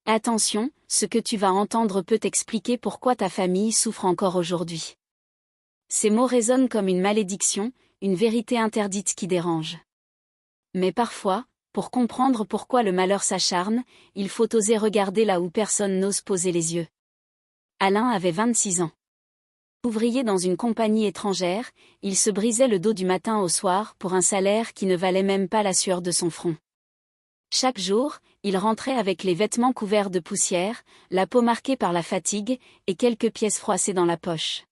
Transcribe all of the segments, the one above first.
Attention, ce que tu vas entendre peut expliquer pourquoi ta famille souffre encore aujourd'hui. Ces mots résonnent comme une malédiction, une vérité interdite qui dérange. Mais parfois, pour comprendre pourquoi le malheur s'acharne, il faut oser regarder là où personne n'ose poser les yeux. Alain avait 26 ans. Ouvrier dans une compagnie étrangère, il se brisait le dos du matin au soir pour un salaire qui ne valait même pas la sueur de son front. Chaque jour, il rentrait avec les vêtements couverts de poussière, la peau marquée par la fatigue, et quelques pièces froissées dans la poche.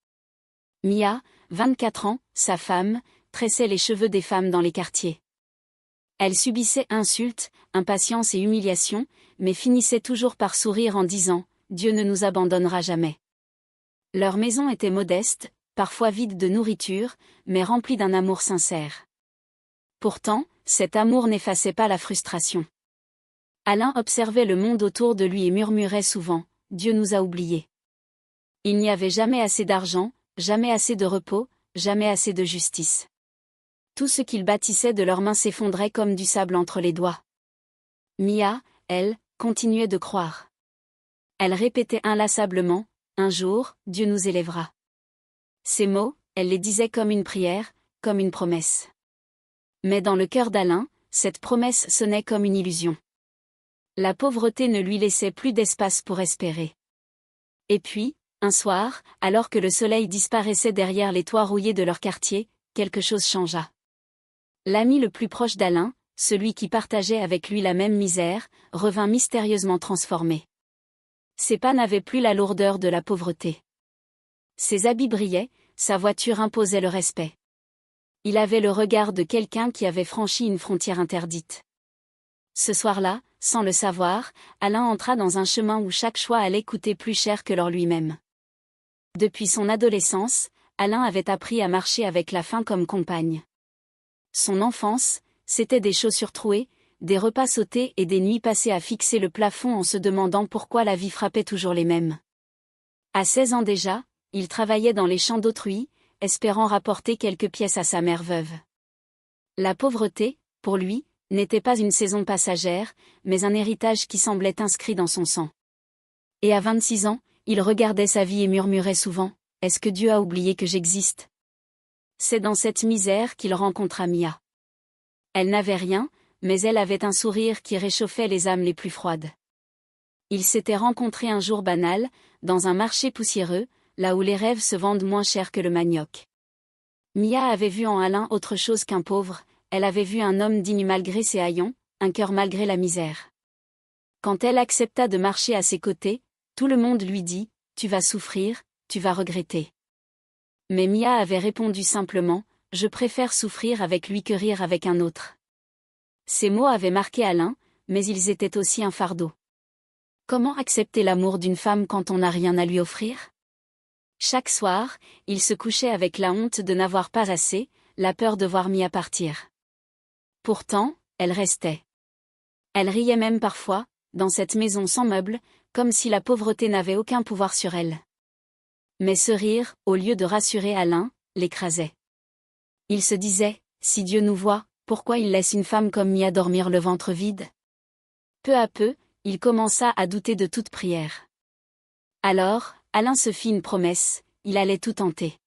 Mia, 24 ans, sa femme, tressait les cheveux des femmes dans les quartiers. Elle subissait insultes, impatience et humiliation, mais finissait toujours par sourire en disant « Dieu ne nous abandonnera jamais ». Leur maison était modeste, parfois vide de nourriture, mais remplie d'un amour sincère. Pourtant, cet amour n'effaçait pas la frustration. Alain observait le monde autour de lui et murmurait souvent « Dieu nous a oubliés ». Il n'y avait jamais assez d'argent, jamais assez de repos, jamais assez de justice. Tout ce qu'ils bâtissaient de leurs mains s'effondrait comme du sable entre les doigts. Mia, elle, continuait de croire. Elle répétait inlassablement « Un jour, Dieu nous élèvera ». Ces mots, elle les disait comme une prière, comme une promesse. Mais dans le cœur d'Alain, cette promesse sonnait comme une illusion. La pauvreté ne lui laissait plus d'espace pour espérer. Et puis, un soir, alors que le soleil disparaissait derrière les toits rouillés de leur quartier, quelque chose changea. L'ami le plus proche d'Alain, celui qui partageait avec lui la même misère, revint mystérieusement transformé. Ses pas n'avaient plus la lourdeur de la pauvreté. Ses habits brillaient, sa voiture imposait le respect. Il avait le regard de quelqu'un qui avait franchi une frontière interdite. Ce soir-là, sans le savoir, Alain entra dans un chemin où chaque choix allait coûter plus cher que l'or lui-même. Depuis son adolescence, Alain avait appris à marcher avec la faim comme compagne. Son enfance, c'était des chaussures trouées, des repas sautés et des nuits passées à fixer le plafond en se demandant pourquoi la vie frappait toujours les mêmes. À 16 ans déjà, il travaillait dans les champs d'autrui, espérant rapporter quelques pièces à sa mère veuve. La pauvreté, pour lui, n'était pas une saison passagère, mais un héritage qui semblait inscrit dans son sang. Et à 26 ans, il regardait sa vie et murmurait souvent « Est-ce que Dieu a oublié que j'existe ?» C'est dans cette misère qu'il rencontra Mia. Elle n'avait rien, mais elle avait un sourire qui réchauffait les âmes les plus froides. Ils s'étaient rencontrés un jour banal, dans un marché poussiéreux, là où les rêves se vendent moins cher que le manioc. Mia avait vu en Alain autre chose qu'un pauvre, elle avait vu un homme digne malgré ses haillons, un cœur malgré la misère. Quand elle accepta de marcher à ses côtés, tout le monde lui dit « Tu vas souffrir, tu vas regretter ». Mais Mia avait répondu simplement « Je préfère souffrir avec lui que rire avec un autre ». Ces mots avaient marqué Alain, mais ils étaient aussi un fardeau. Comment accepter l'amour d'une femme quand on n'a rien à lui offrir ? Chaque soir, il se couchait avec la honte de n'avoir pas assez, la peur de voir Mia partir. Pourtant, elle restait. Elle riait même parfois, dans cette maison sans meubles, comme si la pauvreté n'avait aucun pouvoir sur elle. Mais ce rire, au lieu de rassurer Alain, l'écrasait. Il se disait, si Dieu nous voit, pourquoi il laisse une femme comme Mia dormir le ventre vide ? Peu à peu, il commença à douter de toute prière. Alors, Alain se fit une promesse, il allait tout tenter.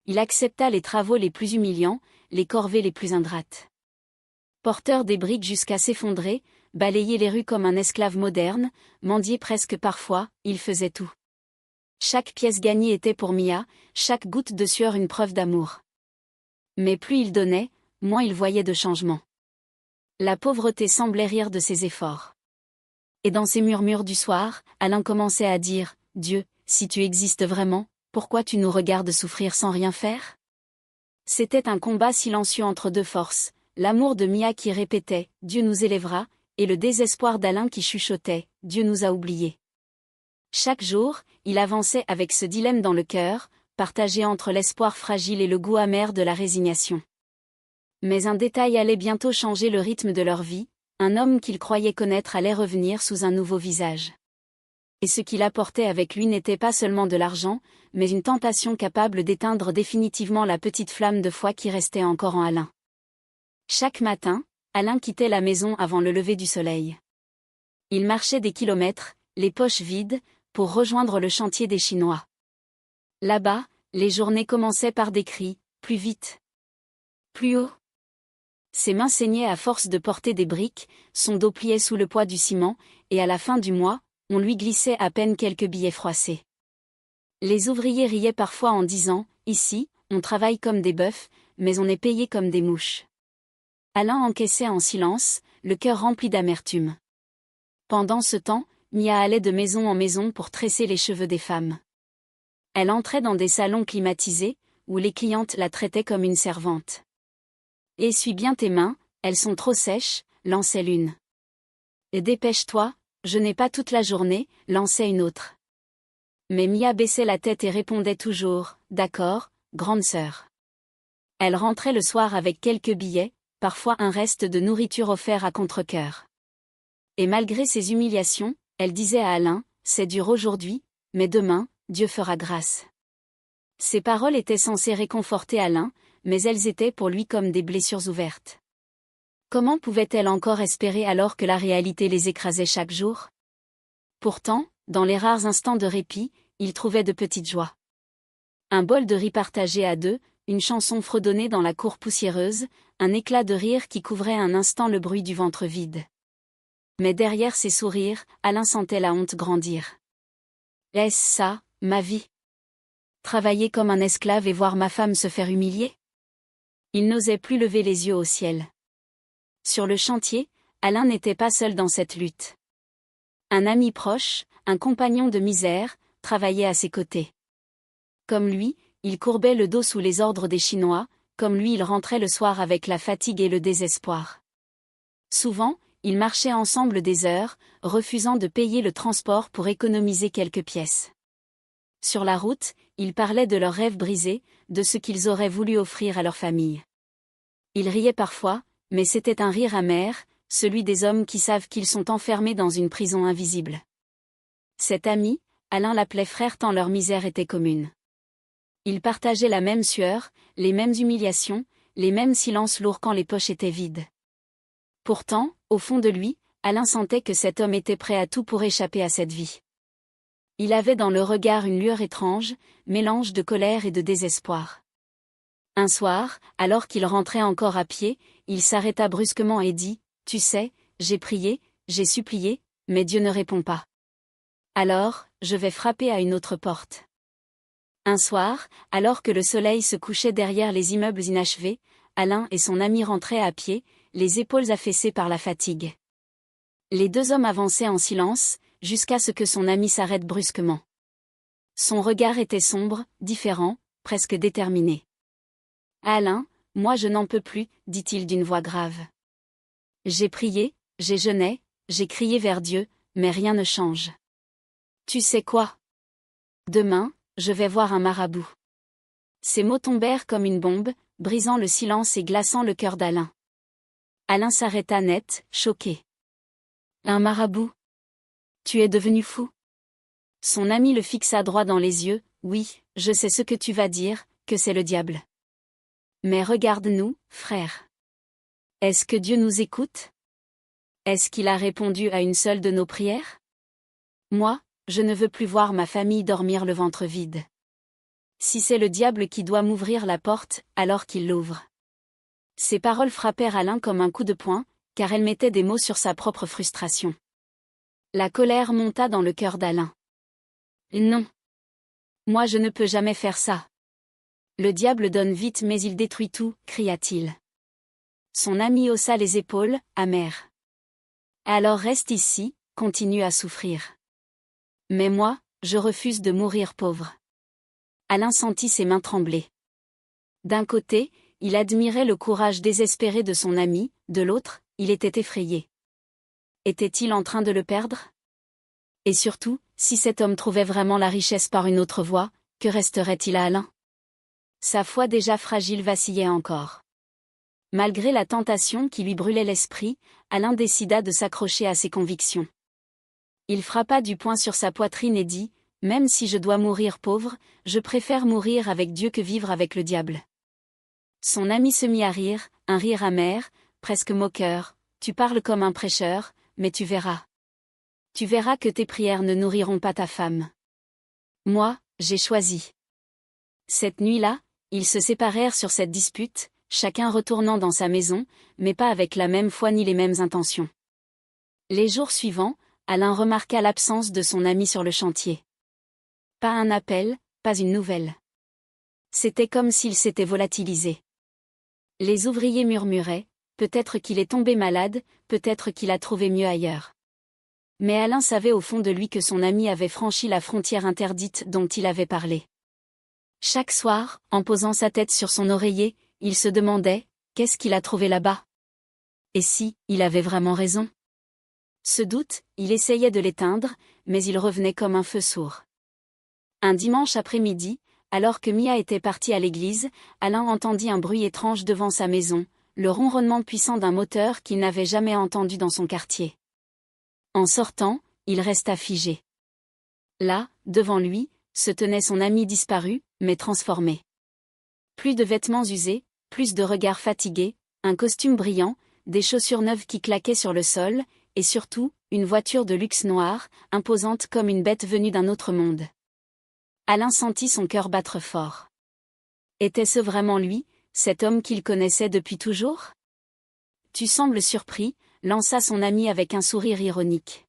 Il accepta les travaux les plus humiliants, les corvées les plus ingrates. Porteur des briques jusqu'à s'effondrer, balayer les rues comme un esclave moderne, mendier presque parfois, il faisait tout. Chaque pièce gagnée était pour Mia, chaque goutte de sueur une preuve d'amour. Mais plus il donnait, moins il voyait de changement. La pauvreté semblait rire de ses efforts. Et dans ses murmures du soir, Alain commençait à dire « Dieu, si tu existes vraiment, pourquoi tu nous regardes souffrir sans rien faire ?» C'était un combat silencieux entre deux forces, l'amour de Mia qui répétait « Dieu nous élèvera » et le désespoir d'Alain qui chuchotait « Dieu nous a oubliés ». Chaque jour, il avançait avec ce dilemme dans le cœur, partagé entre l'espoir fragile et le goût amer de la résignation. Mais un détail allait bientôt changer le rythme de leur vie, un homme qu'il croyait connaître allait revenir sous un nouveau visage. Et ce qu'il apportait avec lui n'était pas seulement de l'argent, mais une tentation capable d'éteindre définitivement la petite flamme de foi qui restait encore en Alain. Chaque matin, Alain quittait la maison avant le lever du soleil. Il marchait des kilomètres, les poches vides, pour rejoindre le chantier des Chinois. Là-bas, les journées commençaient par des cris, plus vite. Plus haut. Ses mains saignaient à force de porter des briques, son dos pliait sous le poids du ciment, et à la fin du mois, on lui glissait à peine quelques billets froissés. Les ouvriers riaient parfois en disant « Ici, on travaille comme des bœufs, mais on est payé comme des mouches. » Alain encaissait en silence, le cœur rempli d'amertume. Pendant ce temps, Mia allait de maison en maison pour tresser les cheveux des femmes. Elle entrait dans des salons climatisés, où les clientes la traitaient comme une servante. « Essuie bien tes mains, elles sont trop sèches », lançait l'une. « Et dépêche-toi, je n'ai pas toute la journée », lançait une autre. Mais Mia baissait la tête et répondait toujours « D'accord, grande sœur ». Elle rentrait le soir avec quelques billets, parfois un reste de nourriture offert à contre-cœur. Et malgré ses humiliations, elle disait à Alain « C'est dur aujourd'hui, mais demain, Dieu fera grâce ». Ces paroles étaient censées réconforter Alain, mais elles étaient pour lui comme des blessures ouvertes. Comment pouvait-elle encore espérer alors que la réalité les écrasait chaque jour? Pourtant, dans les rares instants de répit, il trouvait de petites joies. Un bol de riz partagé à deux, une chanson fredonnée dans la cour poussiéreuse, un éclat de rire qui couvrait un instant le bruit du ventre vide. Mais derrière ces sourires, Alain sentait la honte grandir. Est-ce ça, ma vie? Travailler comme un esclave et voir ma femme se faire humilier? Il n'osait plus lever les yeux au ciel. Sur le chantier, Alain n'était pas seul dans cette lutte. Un ami proche, un compagnon de misère, travaillait à ses côtés. Comme lui, il courbait le dos sous les ordres des Chinois, comme lui il rentrait le soir avec la fatigue et le désespoir. Souvent, ils marchaient ensemble des heures, refusant de payer le transport pour économiser quelques pièces. Sur la route, ils parlaient de leurs rêves brisés, de ce qu'ils auraient voulu offrir à leur famille. Ils riaient parfois, mais c'était un rire amer, celui des hommes qui savent qu'ils sont enfermés dans une prison invisible. Cet ami, Alain l'appelait frère tant leur misère était commune. Ils partageaient la même sueur, les mêmes humiliations, les mêmes silences lourds quand les poches étaient vides. Pourtant, au fond de lui, Alain sentait que cet homme était prêt à tout pour échapper à cette vie. Il avait dans le regard une lueur étrange, mélange de colère et de désespoir. Un soir, alors qu'il rentrait encore à pied, il s'arrêta brusquement et dit « Tu sais, j'ai prié, j'ai supplié, mais Dieu ne répond pas. Alors, je vais frapper à une autre porte. » Un soir, alors que le soleil se couchait derrière les immeubles inachevés, Alain et son ami rentraient à pied, les épaules affaissées par la fatigue. Les deux hommes avançaient en silence, jusqu'à ce que son ami s'arrête brusquement. Son regard était sombre, différent, presque déterminé. « Alain, moi je n'en peux plus, dit-il d'une voix grave. J'ai prié, j'ai jeûné, j'ai crié vers Dieu, mais rien ne change. Tu sais quoi? Demain, je vais voir un marabout. » Ces mots tombèrent comme une bombe, brisant le silence et glaçant le cœur d'Alain. Alain s'arrêta net, choqué. « Un marabout? Tu es devenu fou? » Son ami le fixa droit dans les yeux. « Oui, je sais ce que tu vas dire, que c'est le diable. Mais regarde-nous, frère. Est-ce que Dieu nous écoute? Est-ce qu'il a répondu à une seule de nos prières? Moi, je ne veux plus voir ma famille dormir le ventre vide. Si c'est le diable qui doit m'ouvrir la porte, alors qu'il l'ouvre. » Ces paroles frappèrent Alain comme un coup de poing, car elles mettaient des mots sur sa propre frustration. La colère monta dans le cœur d'Alain. « Non. Moi je ne peux jamais faire ça. Le diable donne vite mais il détruit tout, » cria-t-il. Son ami haussa les épaules, amer. « Alors reste ici, continue à souffrir. Mais moi, je refuse de mourir pauvre. » Alain sentit ses mains trembler. D'un côté, il admirait le courage désespéré de son ami, de l'autre, il était effrayé. Était-il en train de le perdre? Et surtout, si cet homme trouvait vraiment la richesse par une autre voie, que resterait-il à Alain? Sa foi déjà fragile vacillait encore. Malgré la tentation qui lui brûlait l'esprit, Alain décida de s'accrocher à ses convictions. Il frappa du poing sur sa poitrine et dit « Même si je dois mourir pauvre, je préfère mourir avec Dieu que vivre avec le diable. » Son ami se mit à rire, un rire amer, presque moqueur. « Tu parles comme un prêcheur, mais tu verras. Tu verras que tes prières ne nourriront pas ta femme. Moi, j'ai choisi. Cette nuit-là, ils se séparèrent sur cette dispute, chacun retournant dans sa maison, mais pas avec la même foi ni les mêmes intentions. Les jours suivants, Alain remarqua l'absence de son ami sur le chantier. Pas un appel, pas une nouvelle. C'était comme s'il s'était volatilisé. Les ouvriers murmuraient, peut-être qu'il est tombé malade, peut-être qu'il a trouvé mieux ailleurs. Mais Alain savait au fond de lui que son ami avait franchi la frontière interdite dont il avait parlé. Chaque soir, en posant sa tête sur son oreiller, il se demandait, qu'est-ce qu'il a trouvé là-bas? Et si, il avait vraiment raison? Ce doute, il essayait de l'éteindre, mais il revenait comme un feu sourd. Un dimanche après-midi, alors que Mia était partie à l'église, Alain entendit un bruit étrange devant sa maison, le ronronnement puissant d'un moteur qu'il n'avait jamais entendu dans son quartier. En sortant, il resta figé. Là, devant lui, se tenait son ami disparu, mais transformé. Plus de vêtements usés, plus de regards fatigués, un costume brillant, des chaussures neuves qui claquaient sur le sol, et surtout, une voiture de luxe noire, imposante comme une bête venue d'un autre monde. Alain sentit son cœur battre fort. Était-ce vraiment lui, cet homme qu'il connaissait depuis toujours? Tu sembles surpris, lança son ami avec un sourire ironique.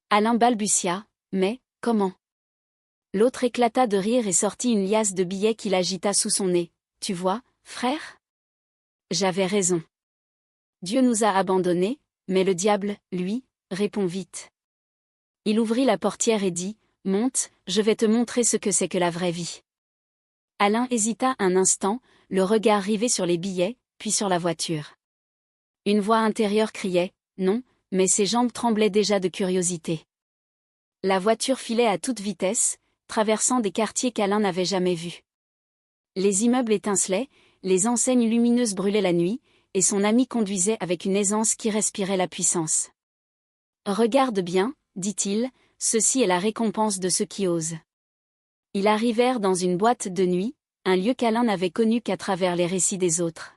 Alain balbutia, mais, comment? L'autre éclata de rire et sortit une liasse de billets qu'il agita sous son nez. Tu vois, frère? J'avais raison. Dieu nous a abandonnés, mais le diable, lui, répond vite. Il ouvrit la portière et dit, monte, je vais te montrer ce que c'est que la vraie vie. Alain hésita un instant, le regard rivé sur les billets, puis sur la voiture. Une voix intérieure criait, non, mais ses jambes tremblaient déjà de curiosité. La voiture filait à toute vitesse, traversant des quartiers qu'Alain n'avait jamais vus. Les immeubles étincelaient, les enseignes lumineuses brûlaient la nuit, et son ami conduisait avec une aisance qui respirait la puissance. Regarde bien, dit-il, ceci est la récompense de ceux qui osent. Ils arrivèrent dans une boîte de nuit, un lieu qu'Alain n'avait connu qu'à travers les récits des autres.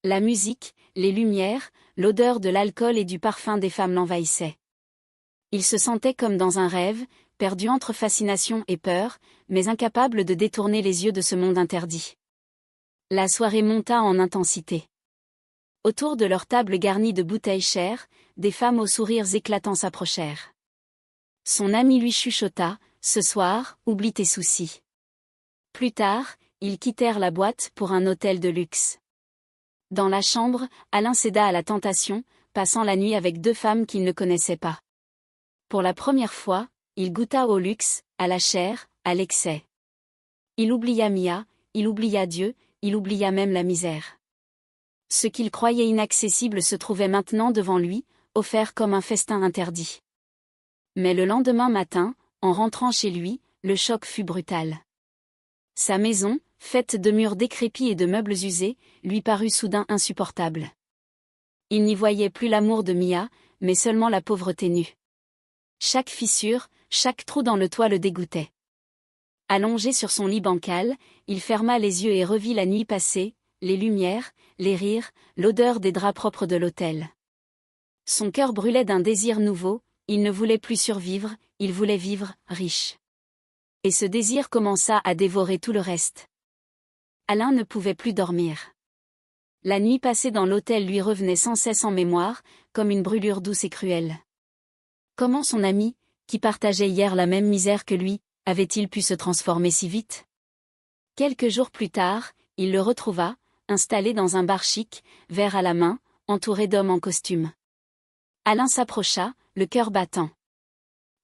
La musique, les lumières, l'odeur de l'alcool et du parfum des femmes l'envahissaient. Il se sentait comme dans un rêve, perdu entre fascination et peur, mais incapable de détourner les yeux de ce monde interdit. La soirée monta en intensité. Autour de leur table garnie de bouteilles chères, des femmes aux sourires éclatants s'approchèrent. Son ami lui chuchota, « Ce soir, oublie tes soucis. » Plus tard, ils quittèrent la boîte pour un hôtel de luxe. Dans la chambre, Alain céda à la tentation, passant la nuit avec deux femmes qu'il ne connaissait pas. Pour la première fois, il goûta au luxe, à la chair, à l'excès. Il oublia Mia, il oublia Dieu, il oublia même la misère. Ce qu'il croyait inaccessible se trouvait maintenant devant lui, offert comme un festin interdit. Mais le lendemain matin, en rentrant chez lui, le choc fut brutal. Sa maison, faite de murs décrépits et de meubles usés, lui parut soudain insupportable. Il n'y voyait plus l'amour de Mia, mais seulement la pauvreté nue. Chaque fissure, chaque trou dans le toit le dégoûtait. Allongé sur son lit bancal, il ferma les yeux et revit la nuit passée, les lumières, les rires, l'odeur des draps propres de l'hôtel. Son cœur brûlait d'un désir nouveau, il ne voulait plus survivre, il voulait vivre, riche. Et ce désir commença à dévorer tout le reste. Alain ne pouvait plus dormir. La nuit passée dans l'hôtel lui revenait sans cesse en mémoire, comme une brûlure douce et cruelle. Comment son ami, qui partageait hier la même misère que lui, avait-il pu se transformer si vite? Quelques jours plus tard, il le retrouva, installé dans un bar chic, verre à la main, entouré d'hommes en costume. Alain s'approcha, le cœur battant.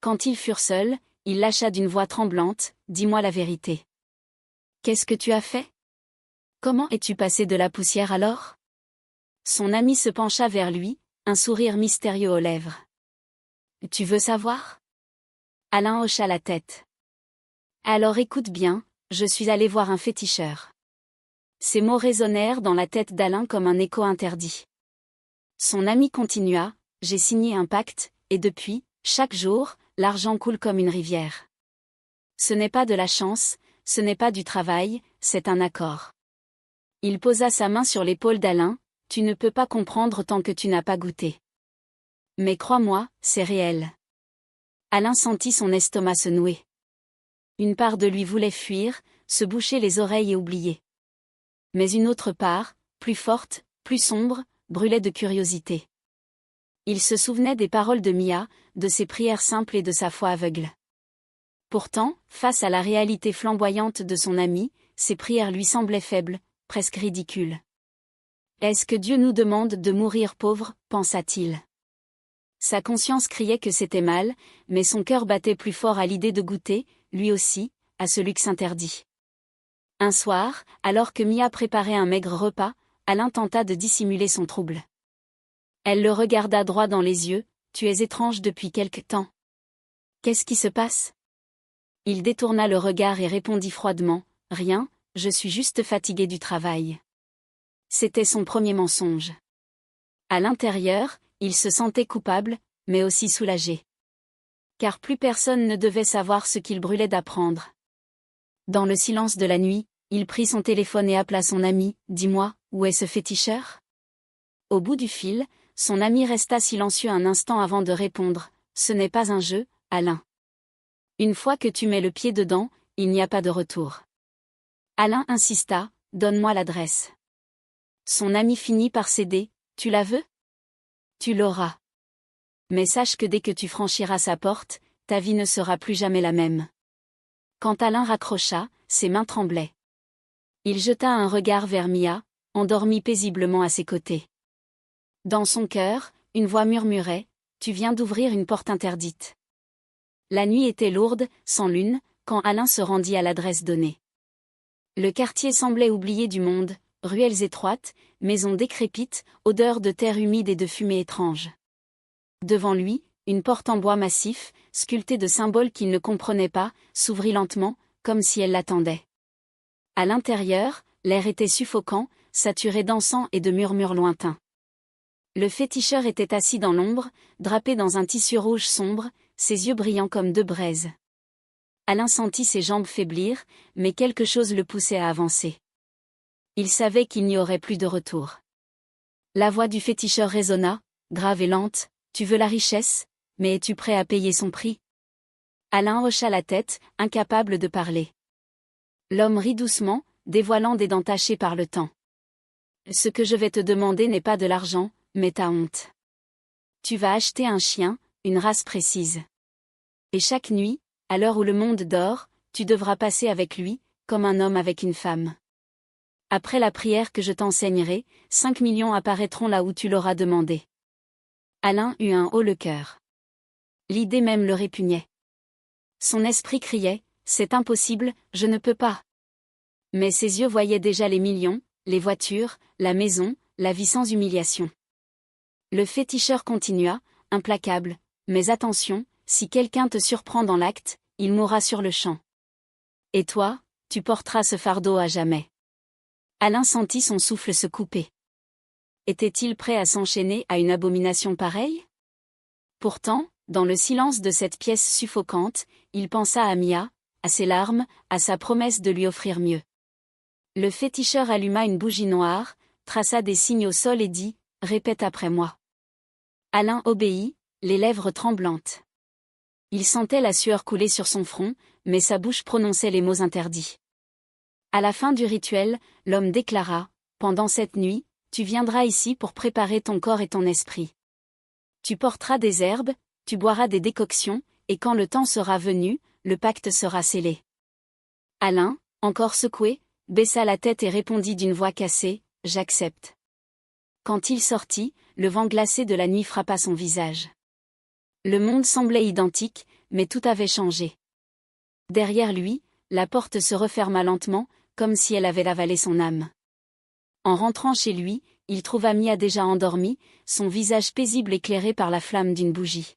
Quand ils furent seuls, il lâcha d'une voix tremblante, « Dis-moi la vérité. Qu'est-ce que tu as fait? Comment es-tu passé de la poussière alors ?» Son ami se pencha vers lui, un sourire mystérieux aux lèvres. « Tu veux savoir ?» Alain hocha la tête. « Alors écoute bien, je suis allé voir un féticheur. » Ces mots résonnèrent dans la tête d'Alain comme un écho interdit. Son ami continua, « J'ai signé un pacte, et depuis, chaque jour, l'argent coule comme une rivière. Ce n'est pas de la chance, ce n'est pas du travail, c'est un accord. » Il posa sa main sur l'épaule d'Alain, « Tu ne peux pas comprendre tant que tu n'as pas goûté. Mais crois-moi, c'est réel. Alain sentit son estomac se nouer. Une part de lui voulait fuir, se boucher les oreilles et oublier. Mais une autre part, plus forte, plus sombre, brûlait de curiosité. Il se souvenait des paroles de Mia, de ses prières simples et de sa foi aveugle. Pourtant, face à la réalité flamboyante de son ami, ses prières lui semblaient faibles, presque ridicules. « Est-ce que Dieu nous demande de mourir pauvres ?» pensa-t-il. Sa conscience criait que c'était mal, mais son cœur battait plus fort à l'idée de goûter, lui aussi, à ce luxe interdit. Un soir, alors que Mia préparait un maigre repas, Alain tenta de dissimuler son trouble. Elle le regarda droit dans les yeux. « Tu es étrange depuis quelque temps. Qu'est-ce qui se passe ?» Il détourna le regard et répondit froidement, « Rien, je suis juste fatigué du travail. » C'était son premier mensonge. À l'intérieur, il se sentait coupable, mais aussi soulagé. Car plus personne ne devait savoir ce qu'il brûlait d'apprendre. Dans le silence de la nuit, il prit son téléphone et appela son ami. « Dis-moi, où est ce féticheur ?» Au bout du fil, son ami resta silencieux un instant avant de répondre. « Ce n'est pas un jeu, Alain. Une fois que tu mets le pied dedans, il n'y a pas de retour. » Alain insista. « Donne-moi l'adresse. » Son ami finit par céder. « Tu la veux ? Tu l'auras. Mais sache que dès que tu franchiras sa porte, ta vie ne sera plus jamais la même. » Quand Alain raccrocha, ses mains tremblaient. Il jeta un regard vers Mia, endormie paisiblement à ses côtés. Dans son cœur, une voix murmurait « Tu viens d'ouvrir une porte interdite. » La nuit était lourde, sans lune, quand Alain se rendit à l'adresse donnée. Le quartier semblait oublié du monde, ruelles étroites, maisons décrépites, odeurs de terre humide et de fumée étrange. Devant lui, une porte en bois massif, sculptée de symboles qu'il ne comprenait pas, s'ouvrit lentement, comme si elle l'attendait. À l'intérieur, l'air était suffocant, saturé d'encens et de murmures lointains. Le féticheur était assis dans l'ombre, drapé dans un tissu rouge sombre, ses yeux brillants comme deux braises. Alain sentit ses jambes faiblir, mais quelque chose le poussait à avancer. Il savait qu'il n'y aurait plus de retour. La voix du féticheur résonna, grave et lente. « Tu veux la richesse, mais es-tu prêt à payer son prix ?» Alain hocha la tête, incapable de parler. L'homme rit doucement, dévoilant des dents tachées par le temps. « Ce que je vais te demander n'est pas de l'argent, mais ta honte. Tu vas acheter un chien, une race précise. Et chaque nuit, à l'heure où le monde dort, tu devras passer avec lui, comme un homme avec une femme. Après la prière que je t'enseignerai, 5 millions apparaîtront là où tu l'auras demandé. » Alain eut un haut le cœur. L'idée même le répugnait. Son esprit criait « C'est impossible, je ne peux pas. » Mais ses yeux voyaient déjà les millions, les voitures, la maison, la vie sans humiliation. Le féticheur continua, implacable, « Mais attention, si quelqu'un te surprend dans l'acte, il mourra sur le champ. Et toi, tu porteras ce fardeau à jamais. » Alain sentit son souffle se couper. Était-il prêt à s'enchaîner à une abomination pareille? Pourtant, dans le silence de cette pièce suffocante, il pensa à Mia, à ses larmes, à sa promesse de lui offrir mieux. Le féticheur alluma une bougie noire, traça des signes au sol et dit « Répète après moi. » Alain obéit, les lèvres tremblantes. Il sentait la sueur couler sur son front, mais sa bouche prononçait les mots interdits. À la fin du rituel, l'homme déclara « Pendant cette nuit, tu viendras ici pour préparer ton corps et ton esprit. Tu porteras des herbes, tu boiras des décoctions, et quand le temps sera venu, le pacte sera scellé. » Alain, encore secoué, baissa la tête et répondit d'une voix cassée, « J'accepte. » Quand il sortit, le vent glacé de la nuit frappa son visage. Le monde semblait identique, mais tout avait changé. Derrière lui, la porte se referma lentement, comme si elle avait avalé son âme. En rentrant chez lui, il trouva Mia déjà endormie, son visage paisible éclairé par la flamme d'une bougie.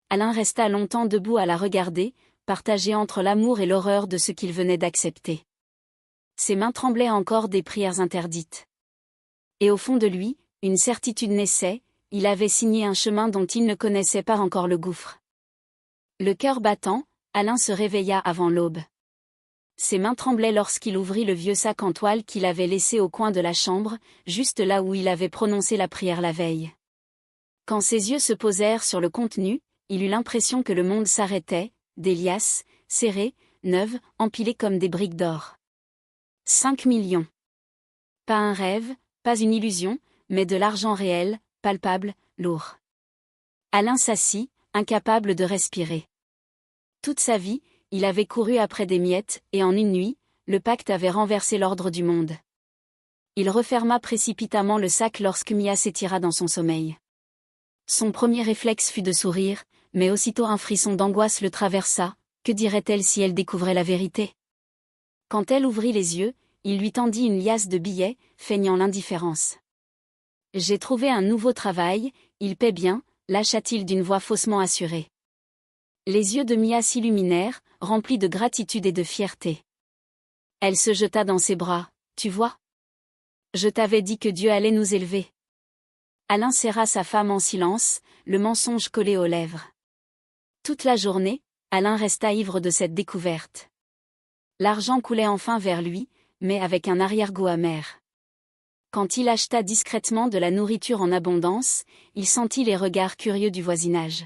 Alain resta longtemps debout à la regarder, partagé entre l'amour et l'horreur de ce qu'il venait d'accepter. Ses mains tremblaient encore des prières interdites. Et au fond de lui, une certitude naissait, il avait signé un chemin dont il ne connaissait pas encore le gouffre. Le cœur battant, Alain se réveilla avant l'aube. Ses mains tremblaient lorsqu'il ouvrit le vieux sac en toile qu'il avait laissé au coin de la chambre, juste là où il avait prononcé la prière la veille. Quand ses yeux se posèrent sur le contenu, il eut l'impression que le monde s'arrêtait, des liasses, serrées, neuves, empilées comme des briques d'or. 5 millions. Pas un rêve, pas une illusion, mais de l'argent réel, palpable, lourd. Alain s'assit, incapable de respirer. Toute sa vie, il avait couru après des miettes, et en une nuit, le pacte avait renversé l'ordre du monde. Il referma précipitamment le sac lorsque Mia s'étira dans son sommeil. Son premier réflexe fut de sourire, mais aussitôt un frisson d'angoisse le traversa. Que dirait-elle si elle découvrait la vérité? Quand elle ouvrit les yeux, il lui tendit une liasse de billets, feignant l'indifférence. « J'ai trouvé un nouveau travail, il paie bien », lâcha-t-il d'une voix faussement assurée. Les yeux de Mia s'illuminèrent, remplis de gratitude et de fierté. Elle se jeta dans ses bras. « Tu vois? Je t'avais dit que Dieu allait nous élever. » Alain serra sa femme en silence, le mensonge collé aux lèvres. Toute la journée, Alain resta ivre de cette découverte. L'argent coulait enfin vers lui, mais avec un arrière-goût amer. Quand il acheta discrètement de la nourriture en abondance, il sentit les regards curieux du voisinage.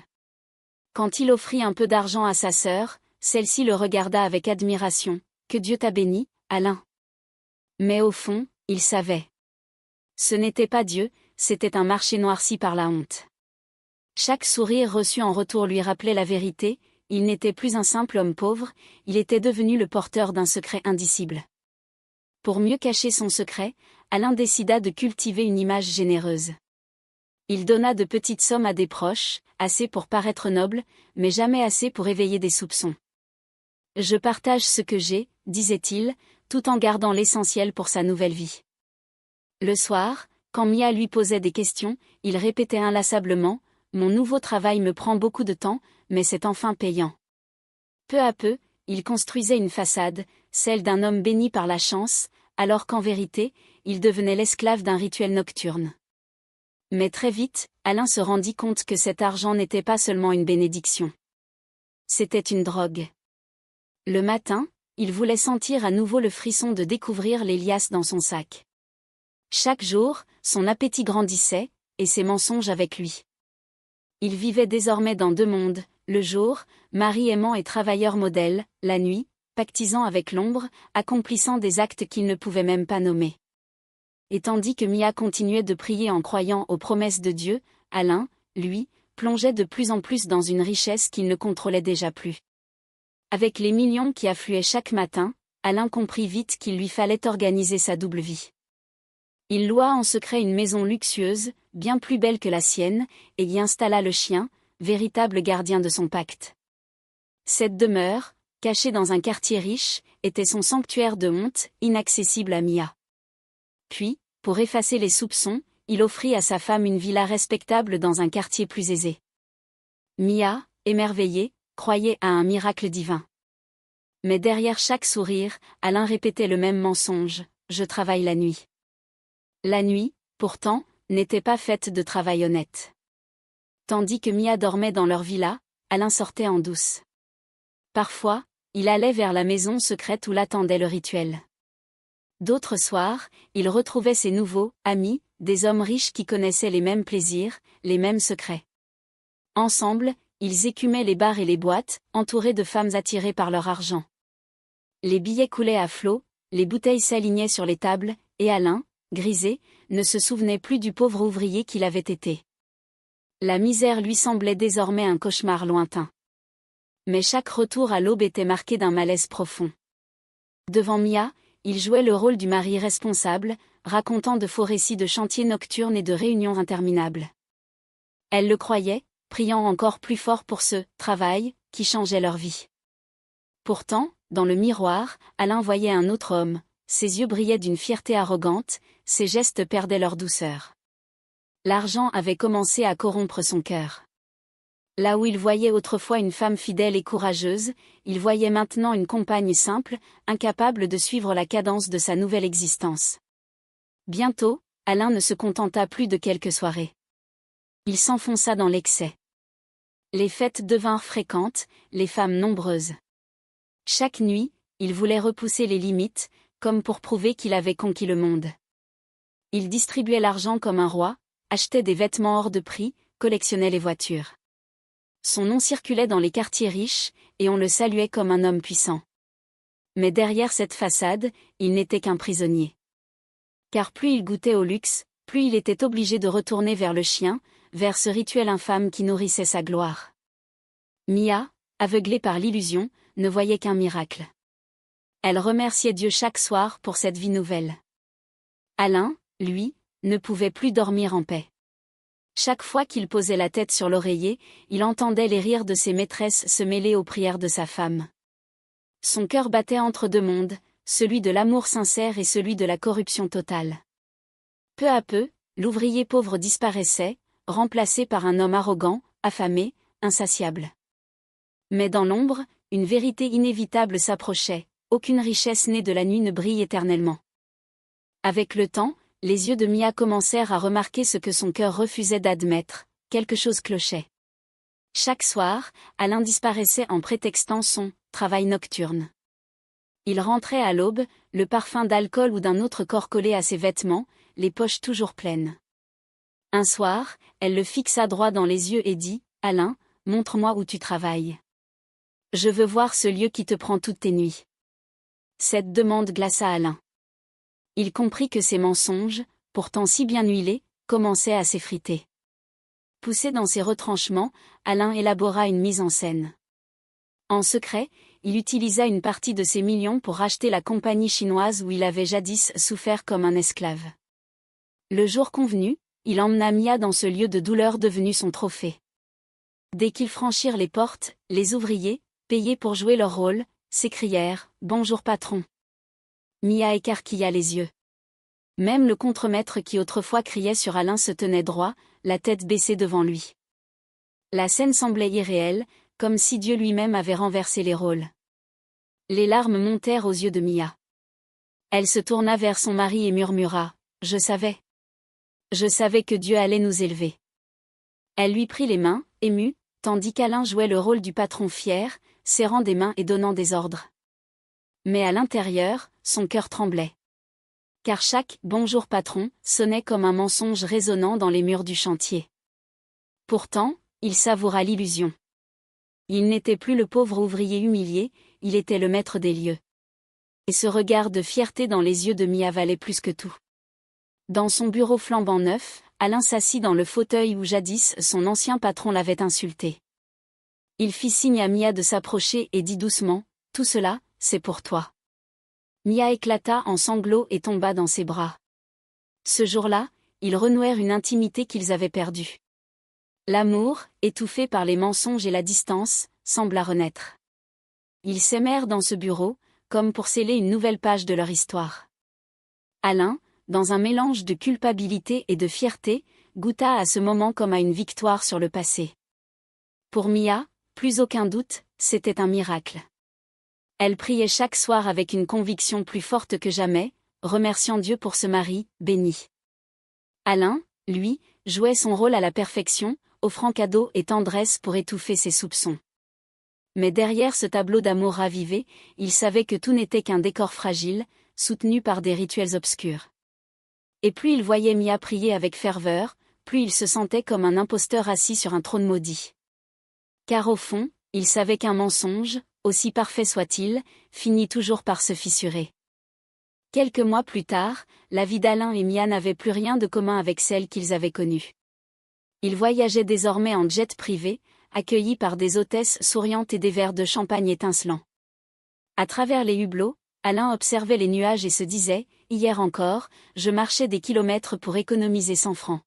Quand il offrit un peu d'argent à sa sœur, celle-ci le regarda avec admiration. « Que Dieu t'a béni, Alain. » Mais au fond, il savait. Ce n'était pas Dieu, c'était un marché noirci par la honte. Chaque sourire reçu en retour lui rappelait la vérité, il n'était plus un simple homme pauvre, il était devenu le porteur d'un secret indicible. Pour mieux cacher son secret, Alain décida de cultiver une image généreuse. Il donna de petites sommes à des proches, assez pour paraître noble, mais jamais assez pour éveiller des soupçons. « Je partage ce que j'ai », disait-il, tout en gardant l'essentiel pour sa nouvelle vie. Le soir, quand Mia lui posait des questions, il répétait inlassablement « Mon nouveau travail me prend beaucoup de temps, mais c'est enfin payant. » Peu à peu, il construisait une façade, celle d'un homme béni par la chance, alors qu'en vérité, il devenait l'esclave d'un rituel nocturne. Mais très vite, Alain se rendit compte que cet argent n'était pas seulement une bénédiction. C'était une drogue. Le matin, il voulait sentir à nouveau le frisson de découvrir les liasses dans son sac. Chaque jour, son appétit grandissait, et ses mensonges avec lui. Il vivait désormais dans deux mondes, le jour, mari aimant et travailleur modèle, la nuit, pactisant avec l'ombre, accomplissant des actes qu'il ne pouvait même pas nommer. Et tandis que Mia continuait de prier en croyant aux promesses de Dieu, Alain, lui, plongeait de plus en plus dans une richesse qu'il ne contrôlait déjà plus. Avec les millions qui affluaient chaque matin, Alain comprit vite qu'il lui fallait organiser sa double vie. Il loua en secret une maison luxueuse, bien plus belle que la sienne, et y installa le chien, véritable gardien de son pacte. Cette demeure, cachée dans un quartier riche, était son sanctuaire de honte, inaccessible à Mia. Puis, pour effacer les soupçons, il offrit à sa femme une villa respectable dans un quartier plus aisé. Mia, émerveillée, croyait à un miracle divin. Mais derrière chaque sourire, Alain répétait le même mensonge, « Je travaille la nuit. » La nuit, pourtant, n'était pas faite de travail honnête. Tandis que Mia dormait dans leur villa, Alain sortait en douce. Parfois, il allait vers la maison secrète où l'attendait le rituel. D'autres soirs, il retrouvait ses nouveaux amis, des hommes riches qui connaissaient les mêmes plaisirs, les mêmes secrets. Ensemble, ils écumaient les bars et les boîtes, entourés de femmes attirées par leur argent. Les billets coulaient à flot, les bouteilles s'alignaient sur les tables, et Alain, grisé, ne se souvenait plus du pauvre ouvrier qu'il avait été. La misère lui semblait désormais un cauchemar lointain. Mais chaque retour à l'aube était marqué d'un malaise profond. Devant Mia, il jouait le rôle du mari responsable, racontant de faux récits de chantiers nocturnes et de réunions interminables. Elle le croyait, priant encore plus fort pour ce « travail » qui changeait leur vie. Pourtant, dans le miroir, Alain voyait un autre homme, ses yeux brillaient d'une fierté arrogante, ses gestes perdaient leur douceur. L'argent avait commencé à corrompre son cœur. Là où il voyait autrefois une femme fidèle et courageuse, il voyait maintenant une compagne simple, incapable de suivre la cadence de sa nouvelle existence. Bientôt, Alain ne se contenta plus de quelques soirées. Il s'enfonça dans l'excès. Les fêtes devinrent fréquentes, les femmes nombreuses. Chaque nuit, il voulait repousser les limites, comme pour prouver qu'il avait conquis le monde. Il distribuait l'argent comme un roi, achetait des vêtements hors de prix, collectionnait les voitures. Son nom circulait dans les quartiers riches, et on le saluait comme un homme puissant. Mais derrière cette façade, il n'était qu'un prisonnier. Car plus il goûtait au luxe, plus il était obligé de retourner vers le chien, vers ce rituel infâme qui nourrissait sa gloire. Mia, aveuglée par l'illusion, ne voyait qu'un miracle. Elle remerciait Dieu chaque soir pour cette vie nouvelle. Alain, lui, ne pouvait plus dormir en paix. Chaque fois qu'il posait la tête sur l'oreiller, il entendait les rires de ses maîtresses se mêler aux prières de sa femme. Son cœur battait entre deux mondes, celui de l'amour sincère et celui de la corruption totale. Peu à peu, l'ouvrier pauvre disparaissait, remplacé par un homme arrogant, affamé, insatiable. Mais dans l'ombre, une vérité inévitable s'approchait, aucune richesse née de la nuit ne brille éternellement. Avec le temps, les yeux de Mia commencèrent à remarquer ce que son cœur refusait d'admettre, quelque chose clochait. Chaque soir, Alain disparaissait en prétextant son travail nocturne. Il rentrait à l'aube, le parfum d'alcool ou d'un autre corps collé à ses vêtements, les poches toujours pleines. Un soir, elle le fixa droit dans les yeux et dit « Alain, montre-moi où tu travailles. Je veux voir ce lieu qui te prend toutes tes nuits. » Cette demande glaça Alain. Il comprit que ses mensonges, pourtant si bien huilés, commençaient à s'effriter. Poussé dans ses retranchements, Alain élabora une mise en scène. En secret, il utilisa une partie de ses millions pour racheter la compagnie chinoise où il avait jadis souffert comme un esclave. Le jour convenu, il emmena Mia dans ce lieu de douleur devenu son trophée. Dès qu'ils franchirent les portes, les ouvriers, payés pour jouer leur rôle, s'écrièrent « Bonjour patron ». Mia écarquilla les yeux. Même le contremaître qui autrefois criait sur Alain se tenait droit, la tête baissée devant lui. La scène semblait irréelle, comme si Dieu lui-même avait renversé les rôles. Les larmes montèrent aux yeux de Mia. Elle se tourna vers son mari et murmura « Je savais. Je savais que Dieu allait nous élever. » Elle lui prit les mains, émue, tandis qu'Alain jouait le rôle du patron fier, serrant des mains et donnant des ordres. Mais à l'intérieur, son cœur tremblait. Car chaque « bonjour patron » sonnait comme un mensonge résonnant dans les murs du chantier. Pourtant, il savoura l'illusion. Il n'était plus le pauvre ouvrier humilié, il était le maître des lieux. Et ce regard de fierté dans les yeux de Mia valait plus que tout. Dans son bureau flambant neuf, Alain s'assit dans le fauteuil où jadis son ancien patron l'avait insulté. Il fit signe à Mia de s'approcher et dit doucement « Tout cela, c'est pour toi. » Mia éclata en sanglots et tomba dans ses bras. Ce jour-là, ils renouèrent une intimité qu'ils avaient perdue. L'amour, étouffé par les mensonges et la distance, sembla renaître. Ils s'aimèrent dans ce bureau, comme pour sceller une nouvelle page de leur histoire. Alain, dans un mélange de culpabilité et de fierté, goûta à ce moment comme à une victoire sur le passé. Pour Mia, plus aucun doute, c'était un miracle. Elle priait chaque soir avec une conviction plus forte que jamais, remerciant Dieu pour ce mari, béni. Alain, lui, jouait son rôle à la perfection, offrant cadeaux et tendresse pour étouffer ses soupçons. Mais derrière ce tableau d'amour ravivé, il savait que tout n'était qu'un décor fragile, soutenu par des rituels obscurs. Et plus il voyait Mia prier avec ferveur, plus il se sentait comme un imposteur assis sur un trône maudit. Car au fond, il savait qu'un mensonge, aussi parfait soit-il, finit toujours par se fissurer. Quelques mois plus tard, la vie d'Alain et Mia n'avait plus rien de commun avec celle qu'ils avaient connue. Ils voyageaient désormais en jet privé, accueillis par des hôtesses souriantes et des verres de champagne étincelants. À travers les hublots, Alain observait les nuages et se disait « Hier encore, je marchais des kilomètres pour économiser 100 francs.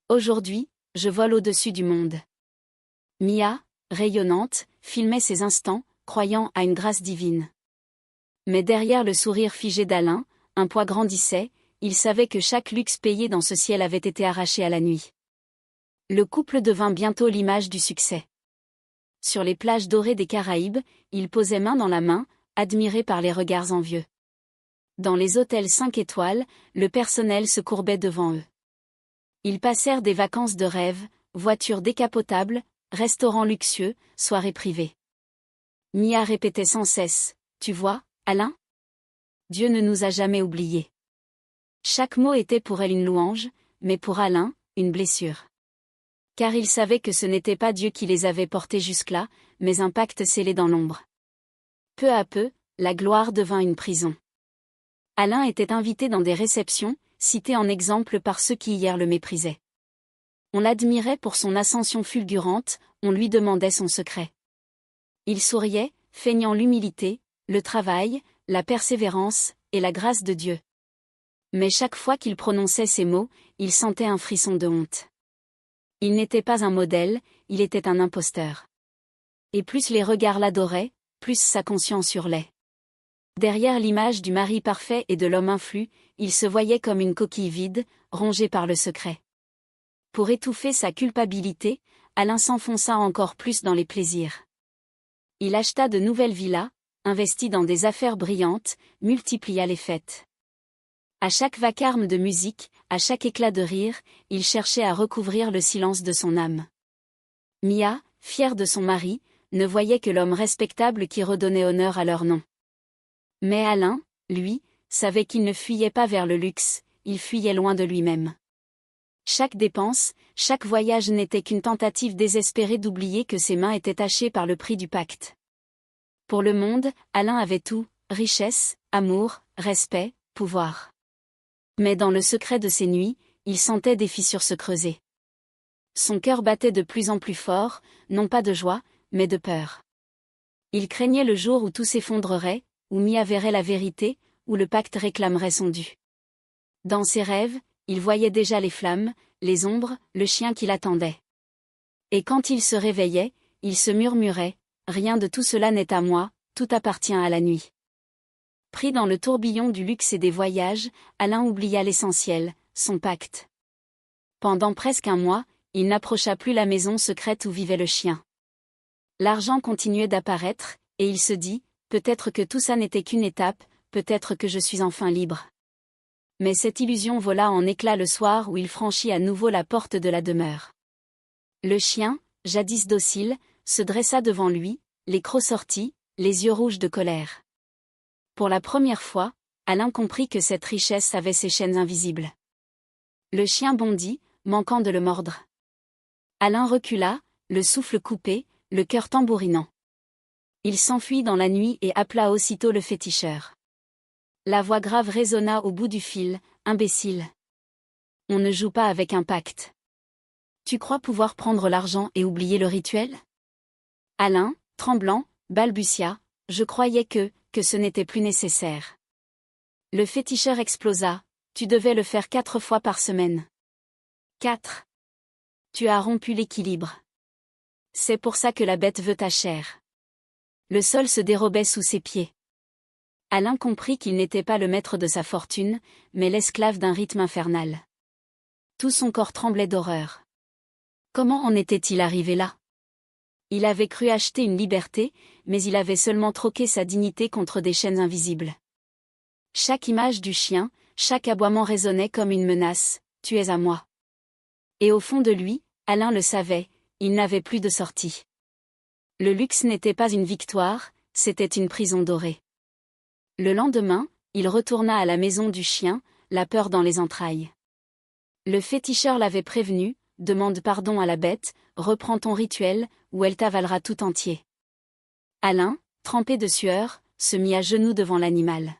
Aujourd'hui, je vole au-dessus du monde. » Mia, rayonnante, filmait ces instants, croyant à une grâce divine. Mais derrière le sourire figé d'Alain, un poids grandissait, il savait que chaque luxe payé dans ce ciel avait été arraché à la nuit. Le couple devint bientôt l'image du succès. Sur les plages dorées des Caraïbes, ils posaient main dans la main, admirés par les regards envieux. Dans les hôtels 5 étoiles, le personnel se courbait devant eux. Ils passèrent des vacances de rêve, voitures décapotables, restaurants luxueux, soirées privées. Mia répétait sans cesse « Tu vois, Alain ? Dieu ne nous a jamais oubliés. » Chaque mot était pour elle une louange, mais pour Alain, une blessure. Car il savait que ce n'était pas Dieu qui les avait portés jusque-là, mais un pacte scellé dans l'ombre. Peu à peu, la gloire devint une prison. Alain était invité dans des réceptions, cité en exemple par ceux qui hier le méprisaient. On l'admirait pour son ascension fulgurante, on lui demandait son secret. Il souriait, feignant l'humilité, le travail, la persévérance, et la grâce de Dieu. Mais chaque fois qu'il prononçait ces mots, il sentait un frisson de honte. Il n'était pas un modèle, il était un imposteur. Et plus les regards l'adoraient, plus sa conscience hurlait. Derrière l'image du mari parfait et de l'homme influ, il se voyait comme une coquille vide, rongée par le secret. Pour étouffer sa culpabilité, Alain s'enfonça encore plus dans les plaisirs. Il acheta de nouvelles villas, investit dans des affaires brillantes, multiplia les fêtes. À chaque vacarme de musique, à chaque éclat de rire, il cherchait à recouvrir le silence de son âme. Mia, fière de son mari, ne voyait que l'homme respectable qui redonnait honneur à leur nom. Mais Alain, lui, savait qu'il ne fuyait pas vers le luxe, il fuyait loin de lui-même. Chaque dépense, chaque voyage n'était qu'une tentative désespérée d'oublier que ses mains étaient tachées par le prix du pacte. Pour le monde, Alain avait tout, richesse, amour, respect, pouvoir. Mais dans le secret de ses nuits, il sentait des fissures se creuser. Son cœur battait de plus en plus fort, non pas de joie, mais de peur. Il craignait le jour où tout s'effondrerait, où Mia verrait la vérité, où le pacte réclamerait son dû. Dans ses rêves, il voyait déjà les flammes, les ombres, le chien qui l'attendait. Et quand il se réveillait, il se murmurait « Rien de tout cela n'est à moi, tout appartient à la nuit ». Pris dans le tourbillon du luxe et des voyages, Alain oublia l'essentiel, son pacte. Pendant presque un mois, il n'approcha plus la maison secrète où vivait le chien. L'argent continuait d'apparaître, et il se dit « Peut-être que tout ça n'était qu'une étape, peut-être que je suis enfin libre ». Mais cette illusion vola en éclats le soir où il franchit à nouveau la porte de la demeure. Le chien, jadis docile, se dressa devant lui, les crocs sortis, les yeux rouges de colère. Pour la première fois, Alain comprit que cette richesse avait ses chaînes invisibles. Le chien bondit, manquant de le mordre. Alain recula, le souffle coupé, le cœur tambourinant. Il s'enfuit dans la nuit et appela aussitôt le féticheur. La voix grave résonna au bout du fil, « Imbécile. On ne joue pas avec un pacte. Tu crois pouvoir prendre l'argent et oublier le rituel ?» Alain, tremblant, balbutia, « Je croyais que ce n'était plus nécessaire. » Le féticheur explosa, « Tu devais le faire 4 fois par semaine. 4. Tu as rompu l'équilibre. C'est pour ça que la bête veut ta chair. » Le sol se dérobait sous ses pieds. Alain comprit qu'il n'était pas le maître de sa fortune, mais l'esclave d'un rythme infernal. Tout son corps tremblait d'horreur. Comment en était-il arrivé là? Il avait cru acheter une liberté, mais il avait seulement troqué sa dignité contre des chaînes invisibles. Chaque image du chien, chaque aboiement résonnait comme une menace, « Tu es à moi. » Et au fond de lui, Alain le savait, il n'avait plus de sortie. Le luxe n'était pas une victoire, c'était une prison dorée. Le lendemain, il retourna à la maison du chien, la peur dans les entrailles. Le féticheur l'avait prévenu, « Demande pardon à la bête, reprends ton rituel, ou elle t'avalera tout entier. » Alain, trempé de sueur, se mit à genoux devant l'animal.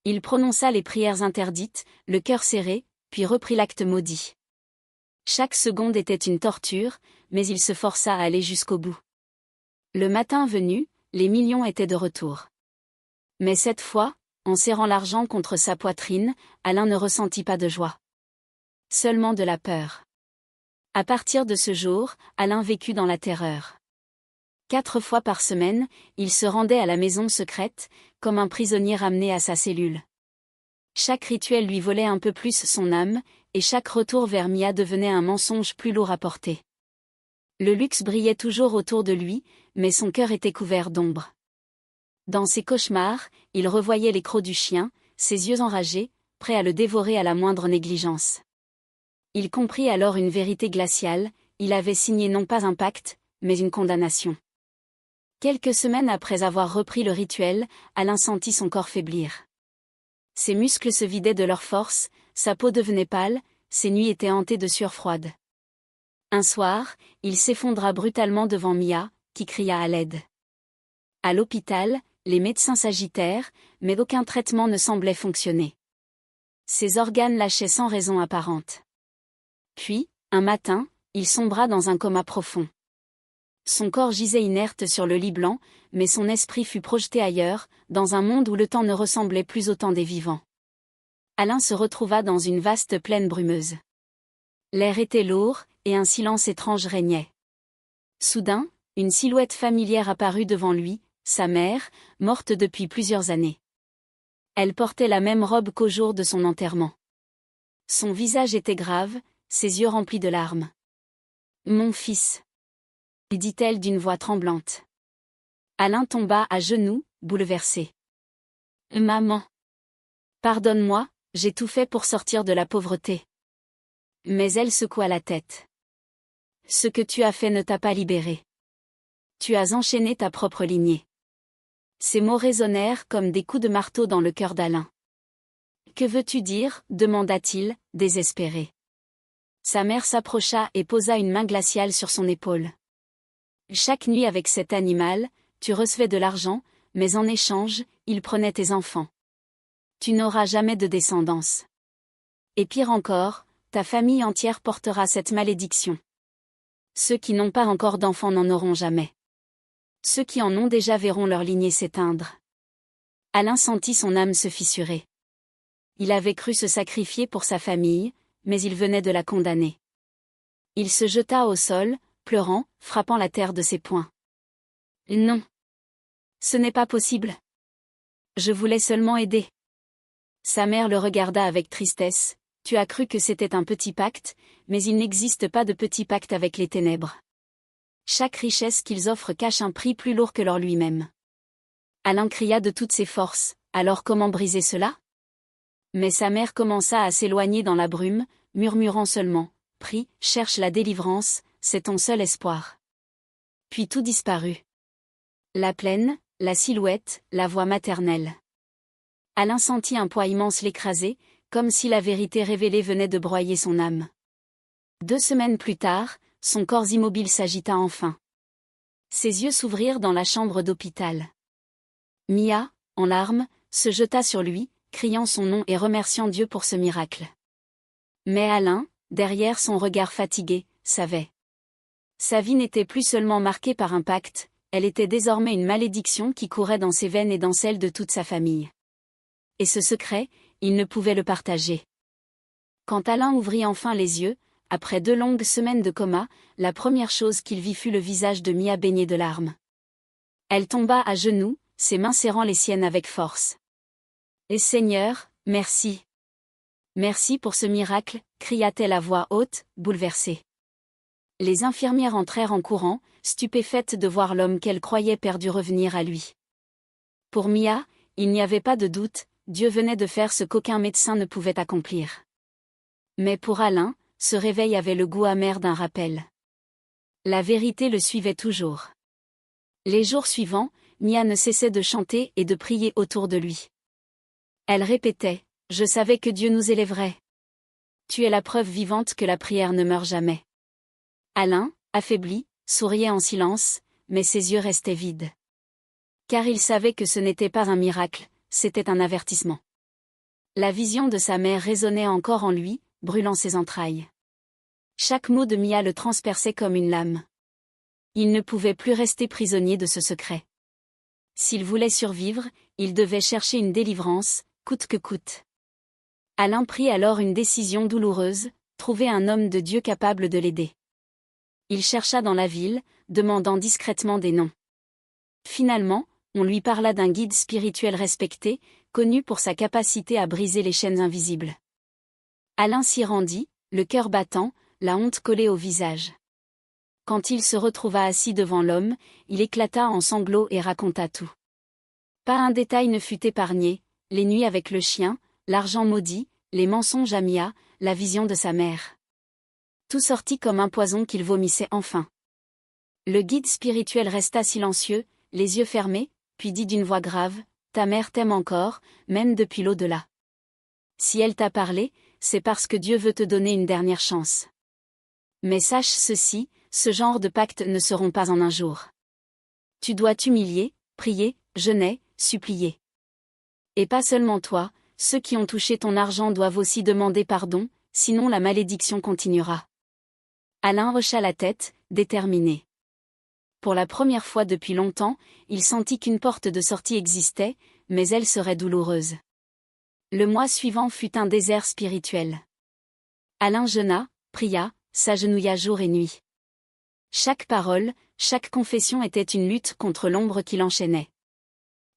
Il prononça les prières interdites, le cœur serré, puis reprit l'acte maudit. Chaque seconde était une torture, mais il se força à aller jusqu'au bout. Le matin venu, les millions étaient de retour. Mais cette fois, en serrant l'argent contre sa poitrine, Alain ne ressentit pas de joie. Seulement de la peur. À partir de ce jour, Alain vécut dans la terreur. 4 fois par semaine, il se rendait à la maison secrète, comme un prisonnier ramené à sa cellule. Chaque rituel lui volait un peu plus son âme, et chaque retour vers Mia devenait un mensonge plus lourd à porter. Le luxe brillait toujours autour de lui, mais son cœur était couvert d'ombre. Dans ses cauchemars, il revoyait les crocs du chien, ses yeux enragés, prêts à le dévorer à la moindre négligence. Il comprit alors une vérité glaciale, il avait signé non pas un pacte, mais une condamnation. Quelques semaines après avoir repris le rituel, Alain sentit son corps faiblir. Ses muscles se vidaient de leur force, sa peau devenait pâle, ses nuits étaient hantées de sueur froide. Un soir, il s'effondra brutalement devant Mia, qui cria à l'aide. À l'hôpital, les médecins s'agitèrent, mais aucun traitement ne semblait fonctionner. Ses organes lâchaient sans raison apparente. Puis, un matin, il sombra dans un coma profond. Son corps gisait inerte sur le lit blanc, mais son esprit fut projeté ailleurs, dans un monde où le temps ne ressemblait plus au temps des vivants. Alain se retrouva dans une vaste plaine brumeuse. L'air était lourd, et un silence étrange régnait. Soudain, une silhouette familière apparut devant lui, sa mère, morte depuis plusieurs années. Elle portait la même robe qu'au jour de son enterrement. Son visage était grave, ses yeux remplis de larmes. « Mon fils » dit-elle d'une voix tremblante. Alain tomba à genoux, bouleversé. « Maman. Pardonne-moi, j'ai tout fait pour sortir de la pauvreté. » Mais elle secoua la tête. « Ce que tu as fait ne t'a pas libéré. Tu as enchaîné ta propre lignée. » Ces mots résonnèrent comme des coups de marteau dans le cœur d'Alain. « Que veux-tu dire » demanda-t-il, désespéré. Sa mère s'approcha et posa une main glaciale sur son épaule. « Chaque nuit avec cet animal, tu recevais de l'argent, mais en échange, il prenait tes enfants. Tu n'auras jamais de descendance. Et pire encore, ta famille entière portera cette malédiction. Ceux qui n'ont pas encore d'enfants n'en auront jamais. Ceux qui en ont déjà verront leur lignée s'éteindre. » Alain sentit son âme se fissurer. Il avait cru se sacrifier pour sa famille, mais il venait de la condamner. Il se jeta au sol, pleurant, frappant la terre de ses poings. « Non. Ce n'est pas possible. Je voulais seulement aider. » Sa mère le regarda avec tristesse. « Tu as cru que c'était un petit pacte, mais il n'existe pas de petit pacte avec les ténèbres. Chaque richesse qu'ils offrent cache un prix plus lourd que l'or lui-même. » Alain cria de toutes ses forces. « Alors comment briser cela ?» Mais sa mère commença à s'éloigner dans la brume, murmurant seulement « Prie, cherche la délivrance, c'est ton seul espoir. » Puis tout disparut. La plaine, la silhouette, la voix maternelle. Alain sentit un poids immense l'écraser, comme si la vérité révélée venait de broyer son âme. 2 semaines plus tard, son corps immobile s'agita enfin. Ses yeux s'ouvrirent dans la chambre d'hôpital. Mia, en larmes, se jeta sur lui, criant son nom et remerciant Dieu pour ce miracle. Mais Alain, derrière son regard fatigué, savait. Sa vie n'était plus seulement marquée par un pacte, elle était désormais une malédiction qui courait dans ses veines et dans celles de toute sa famille. Et ce secret, il ne pouvait le partager. Quand Alain ouvrit enfin les yeux, après 2 longues semaines de coma, la première chose qu'il vit fut le visage de Mia baigné de larmes. Elle tomba à genoux, ses mains serrant les siennes avec force. « Et Seigneur, merci. Merci pour ce miracle » cria-t-elle à voix haute, bouleversée. Les infirmières entrèrent en courant, stupéfaites de voir l'homme qu'elles croyaient perdu revenir à lui. Pour Mia, il n'y avait pas de doute, Dieu venait de faire ce qu'aucun médecin ne pouvait accomplir. Mais pour Alain, ce réveil avait le goût amer d'un rappel. La vérité le suivait toujours. Les jours suivants, Mia ne cessait de chanter et de prier autour de lui. Elle répétait « Je savais que Dieu nous élèverait. Tu es la preuve vivante que la prière ne meurt jamais. » Alain, affaibli, souriait en silence, mais ses yeux restaient vides. Car il savait que ce n'était pas un miracle, c'était un avertissement. La vision de sa mère résonnait encore en lui, brûlant ses entrailles. Chaque mot de Mia le transperçait comme une lame. Il ne pouvait plus rester prisonnier de ce secret. S'il voulait survivre, il devait chercher une délivrance, coûte que coûte. Alain prit alors une décision douloureuse, trouver un homme de Dieu capable de l'aider. Il chercha dans la ville, demandant discrètement des noms. Finalement, on lui parla d'un guide spirituel respecté, connu pour sa capacité à briser les chaînes invisibles. Alain s'y rendit, le cœur battant, la honte collée au visage. Quand il se retrouva assis devant l'homme, il éclata en sanglots et raconta tout. Pas un détail ne fut épargné, les nuits avec le chien, l'argent maudit, les mensonges à Mia, la vision de sa mère. Tout sortit comme un poison qu'il vomissait enfin. Le guide spirituel resta silencieux, les yeux fermés, puis dit d'une voix grave, « Ta mère t'aime encore, même depuis l'au-delà. Si elle t'a parlé, c'est parce que Dieu veut te donner une dernière chance. » Mais sache ceci, ce genre de pactes ne seront pas en un jour. Tu dois t'humilier, prier, jeûner, supplier. Et pas seulement toi, ceux qui ont touché ton argent doivent aussi demander pardon, sinon la malédiction continuera. Alain hocha la tête, déterminé. Pour la première fois depuis longtemps, il sentit qu'une porte de sortie existait, mais elle serait douloureuse. Le mois suivant fut un désert spirituel. Alain jeûna, pria, s'agenouilla jour et nuit. Chaque parole, chaque confession était une lutte contre l'ombre qui l'enchaînait.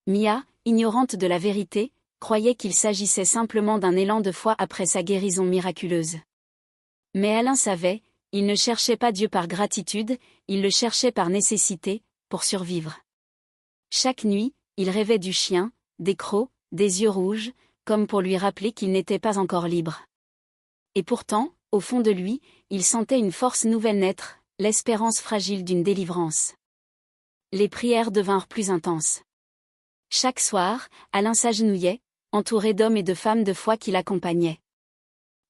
Mia, ignorante de la vérité, croyait qu'il s'agissait simplement d'un élan de foi après sa guérison miraculeuse. Mais Alain savait, il ne cherchait pas Dieu par gratitude, il le cherchait par nécessité, pour survivre. Chaque nuit, il rêvait du chien, des crocs, des yeux rouges, comme pour lui rappeler qu'il n'était pas encore libre. Et pourtant, au fond de lui, il sentait une force nouvelle naître, l'espérance fragile d'une délivrance. Les prières devinrent plus intenses. Chaque soir, Alain s'agenouillait, entouré d'hommes et de femmes de foi qui l'accompagnaient.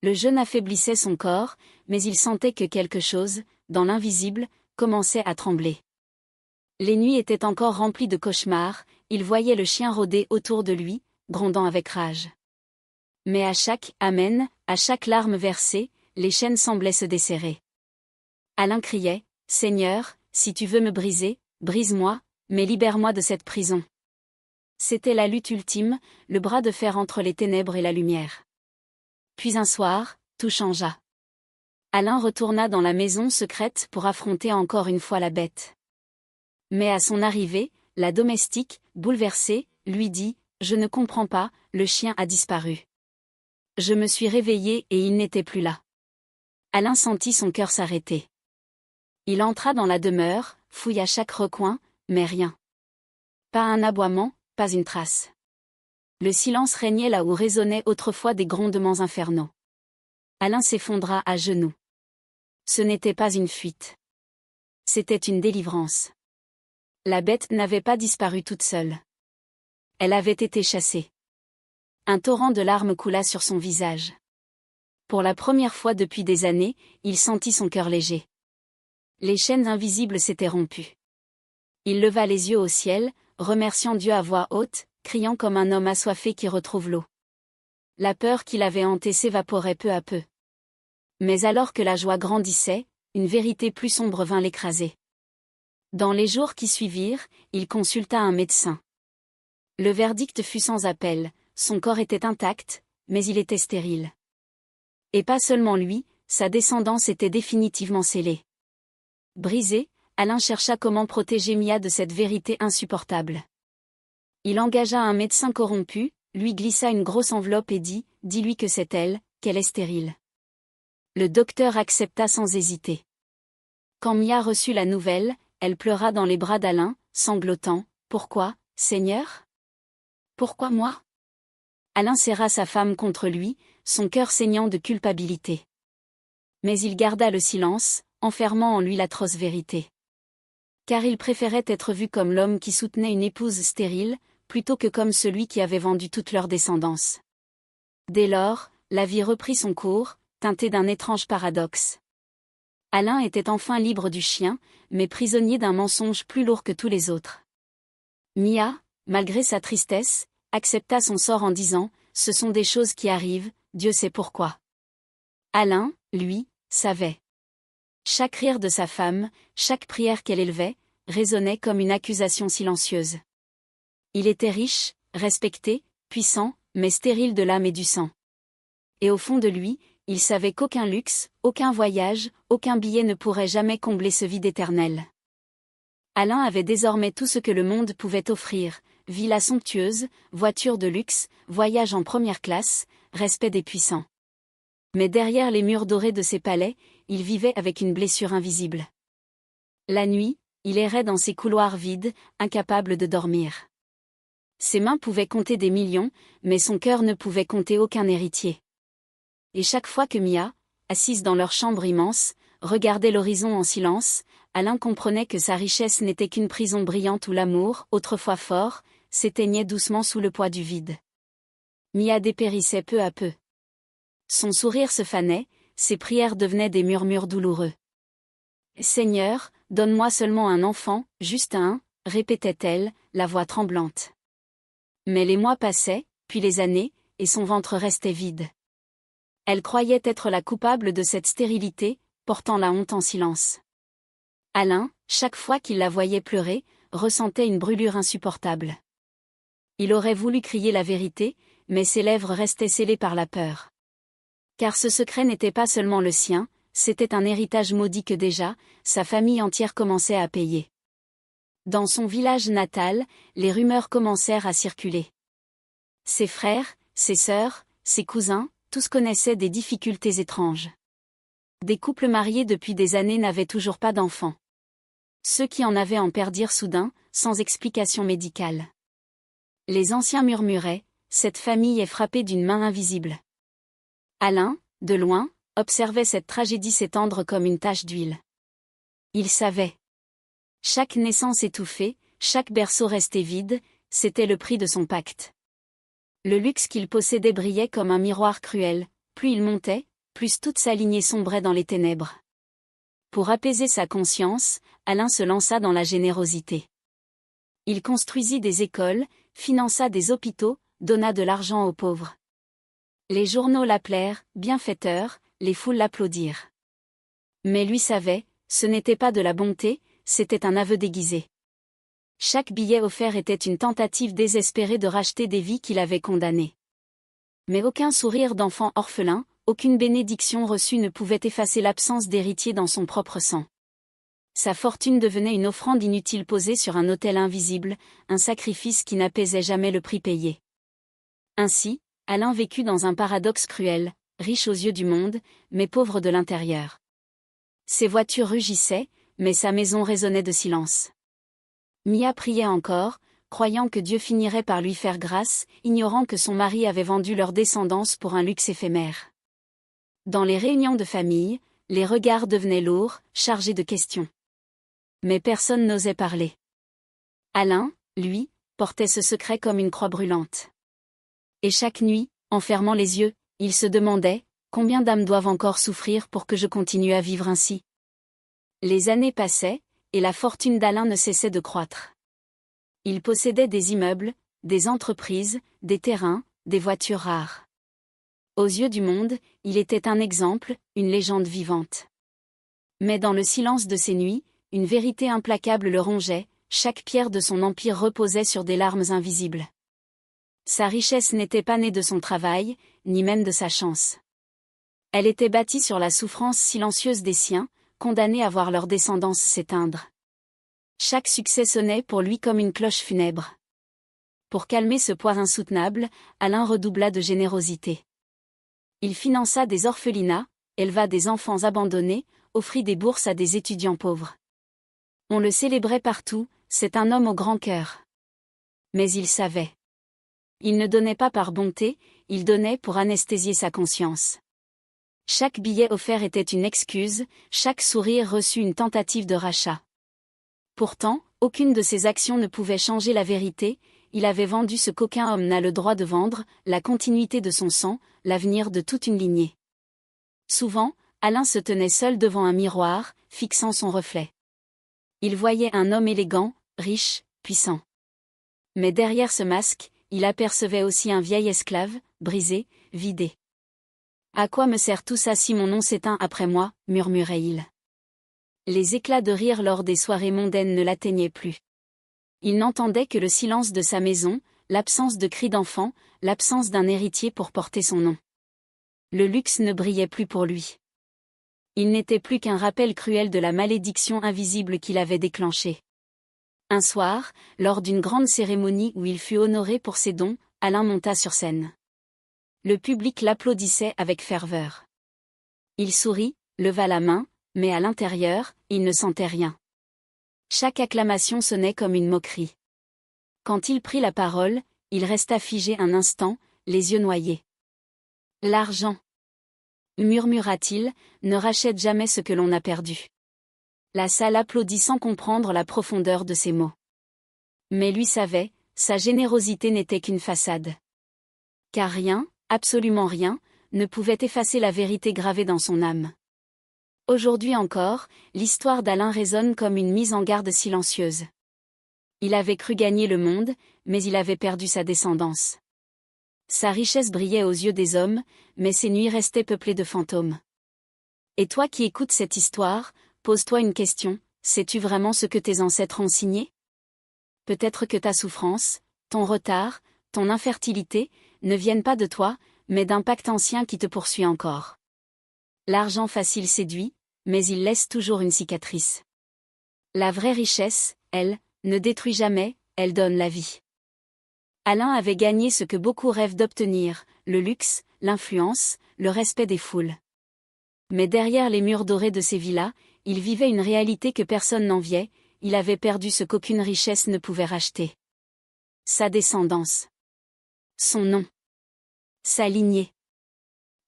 Le jeûne affaiblissait son corps, mais il sentait que quelque chose, dans l'invisible, commençait à trembler. Les nuits étaient encore remplies de cauchemars, il voyait le chien rôder autour de lui, grondant avec rage. Mais à chaque « Amen », à chaque larme versée, les chaînes semblaient se desserrer. Alain criait « Seigneur, si tu veux me briser, brise-moi, mais libère-moi de cette prison. » C'était la lutte ultime, le bras de fer entre les ténèbres et la lumière. Puis un soir, tout changea. Alain retourna dans la maison secrète pour affronter encore une fois la bête. Mais à son arrivée, la domestique, bouleversée, lui dit « Je ne comprends pas, le chien a disparu. » Je me suis réveillé et il n'était plus là. Alain sentit son cœur s'arrêter. Il entra dans la demeure, fouilla chaque recoin, mais rien. Pas un aboiement, pas une trace. Le silence régnait là où résonnaient autrefois des grondements infernaux. Alain s'effondra à genoux. Ce n'était pas une fuite. C'était une délivrance. La bête n'avait pas disparu toute seule. Elle avait été chassée. Un torrent de larmes coula sur son visage. Pour la première fois depuis des années, il sentit son cœur léger. Les chaînes invisibles s'étaient rompues. Il leva les yeux au ciel, remerciant Dieu à voix haute, criant comme un homme assoiffé qui retrouve l'eau. La peur qui l'avait hanté s'évaporait peu à peu. Mais alors que la joie grandissait, une vérité plus sombre vint l'écraser. Dans les jours qui suivirent, il consulta un médecin. Le verdict fut sans appel, son corps était intact, mais il était stérile. Et pas seulement lui, sa descendance était définitivement scellée. Brisé, Alain chercha comment protéger Mia de cette vérité insupportable. Il engagea un médecin corrompu, lui glissa une grosse enveloppe et dit « Dis-lui que c'est elle, qu'elle est stérile. » Le docteur accepta sans hésiter. Quand Mia reçut la nouvelle, elle pleura dans les bras d'Alain, sanglotant « Pourquoi, Seigneur ? Pourquoi moi ?» Alain serra sa femme contre lui, son cœur saignant de culpabilité. Mais il garda le silence, enfermant en lui l'atroce vérité. Car il préférait être vu comme l'homme qui soutenait une épouse stérile, plutôt que comme celui qui avait vendu toute leur descendance. Dès lors, la vie reprit son cours, teintée d'un étrange paradoxe. Alain était enfin libre du chien, mais prisonnier d'un mensonge plus lourd que tous les autres. Mia, malgré sa tristesse, accepta son sort en disant « Ce sont des choses qui arrivent, Dieu sait pourquoi. » Alain, lui, savait. Chaque rire de sa femme, chaque prière qu'elle élevait, résonnait comme une accusation silencieuse. Il était riche, respecté, puissant, mais stérile de l'âme et du sang. Et au fond de lui, il savait qu'aucun luxe, aucun voyage, aucun billet ne pourrait jamais combler ce vide éternel. Alain avait désormais tout ce que le monde pouvait offrir, villa somptueuse, voiture de luxe, voyage en première classe, respect des puissants. Mais derrière les murs dorés de ses palais, il vivait avec une blessure invisible. La nuit, il errait dans ces couloirs vides, incapable de dormir. Ses mains pouvaient compter des millions, mais son cœur ne pouvait compter aucun héritier. Et chaque fois que Mia, assise dans leur chambre immense, regardait l'horizon en silence, Alain comprenait que sa richesse n'était qu'une prison brillante où l'amour, autrefois fort, s'éteignait doucement sous le poids du vide. Mia dépérissait peu à peu. Son sourire se fanait, ses prières devenaient des murmures douloureux. Seigneur, donne-moi seulement un enfant, juste un, répétait-elle, la voix tremblante. Mais les mois passaient, puis les années, et son ventre restait vide. Elle croyait être la coupable de cette stérilité, portant la honte en silence. Alain, chaque fois qu'il la voyait pleurer, ressentait une brûlure insupportable. Il aurait voulu crier la vérité, mais ses lèvres restaient scellées par la peur. Car ce secret n'était pas seulement le sien, c'était un héritage maudit que déjà, sa famille entière commençait à payer. Dans son village natal, les rumeurs commencèrent à circuler. Ses frères, ses sœurs, ses cousins, tous connaissaient des difficultés étranges. Des couples mariés depuis des années n'avaient toujours pas d'enfants. Ceux qui en avaient en perdirent soudain, sans explication médicale. Les anciens murmuraient, cette famille est frappée d'une main invisible. Alain, de loin, observait cette tragédie s'étendre comme une tache d'huile. Il savait. Chaque naissance étouffée, chaque berceau resté vide, c'était le prix de son pacte. Le luxe qu'il possédait brillait comme un miroir cruel, plus il montait, plus toute sa lignée sombrait dans les ténèbres. Pour apaiser sa conscience, Alain se lança dans la générosité. Il construisit des écoles, finança des hôpitaux, donna de l'argent aux pauvres. Les journaux l'appelèrent « bienfaiteur », les foules l'applaudirent. Mais lui savait, ce n'était pas de la bonté, c'était un aveu déguisé. Chaque billet offert était une tentative désespérée de racheter des vies qu'il avait condamnées. Mais aucun sourire d'enfant orphelin, aucune bénédiction reçue ne pouvait effacer l'absence d'héritier dans son propre sang. Sa fortune devenait une offrande inutile posée sur un autel invisible, un sacrifice qui n'apaisait jamais le prix payé. Ainsi, Alain vécut dans un paradoxe cruel, riche aux yeux du monde, mais pauvre de l'intérieur. Ses voitures rugissaient, mais sa maison résonnait de silence. Mia priait encore, croyant que Dieu finirait par lui faire grâce, ignorant que son mari avait vendu leur descendance pour un luxe éphémère. Dans les réunions de famille, les regards devenaient lourds, chargés de questions. Mais personne n'osait parler. Alain, lui, portait ce secret comme une croix brûlante. Et chaque nuit, en fermant les yeux, il se demandait, combien d'âmes doivent encore souffrir pour que je continue à vivre ainsi? Les années passaient, et la fortune d'Alain ne cessait de croître. Il possédait des immeubles, des entreprises, des terrains, des voitures rares. Aux yeux du monde, il était un exemple, une légende vivante. Mais dans le silence de ses nuits, une vérité implacable le rongeait, chaque pierre de son empire reposait sur des larmes invisibles. Sa richesse n'était pas née de son travail, ni même de sa chance. Elle était bâtie sur la souffrance silencieuse des siens, condamnés à voir leur descendance s'éteindre. Chaque succès sonnait pour lui comme une cloche funèbre. Pour calmer ce poids insoutenable, Alain redoubla de générosité. Il finança des orphelinats, éleva des enfants abandonnés, offrit des bourses à des étudiants pauvres. On le célébrait partout, c'est un homme au grand cœur. Mais il savait. Il ne donnait pas par bonté, il donnait pour anesthésier sa conscience. Chaque billet offert était une excuse, chaque sourire reçu une tentative de rachat. Pourtant, aucune de ses actions ne pouvait changer la vérité, il avait vendu ce qu'aucun homme n'a le droit de vendre, la continuité de son sang, l'avenir de toute une lignée. Souvent, Alain se tenait seul devant un miroir, fixant son reflet. Il voyait un homme élégant, riche, puissant. Mais derrière ce masque, il apercevait aussi un vieil esclave, brisé, vidé. « À quoi me sert tout ça si mon nom s'éteint après moi » murmurait-il. Les éclats de rire lors des soirées mondaines ne l'atteignaient plus. Il n'entendait que le silence de sa maison, l'absence de cris d'enfants, l'absence d'un héritier pour porter son nom. Le luxe ne brillait plus pour lui. Il n'était plus qu'un rappel cruel de la malédiction invisible qu'il avait déclenchée. Un soir, lors d'une grande cérémonie où il fut honoré pour ses dons, Alain monta sur scène. Le public l'applaudissait avec ferveur. Il sourit, leva la main, mais à l'intérieur, il ne sentait rien. Chaque acclamation sonnait comme une moquerie. Quand il prit la parole, il resta figé un instant, les yeux noyés. « L'argent » murmura-t-il, ne rachète jamais ce que l'on a perdu. La salle applaudit sans comprendre la profondeur de ses mots. Mais lui savait, sa générosité n'était qu'une façade. Car rien, absolument rien, ne pouvait effacer la vérité gravée dans son âme. Aujourd'hui encore, l'histoire d'Alain résonne comme une mise en garde silencieuse. Il avait cru gagner le monde, mais il avait perdu sa descendance. Sa richesse brillait aux yeux des hommes, mais ses nuits restaient peuplées de fantômes. Et toi qui écoutes cette histoire, pose-toi une question, sais-tu vraiment ce que tes ancêtres ont signé? Peut-être que ta souffrance, ton retard, ton infertilité, ne viennent pas de toi, mais d'un pacte ancien qui te poursuit encore. L'argent facile séduit, mais il laisse toujours une cicatrice. La vraie richesse, elle, ne détruit jamais, elle donne la vie. Alain avait gagné ce que beaucoup rêvent d'obtenir, le luxe, l'influence, le respect des foules. Mais derrière les murs dorés de ces villas, il vivait une réalité que personne n'enviait, il avait perdu ce qu'aucune richesse ne pouvait racheter. Sa descendance. Son nom. Sa lignée.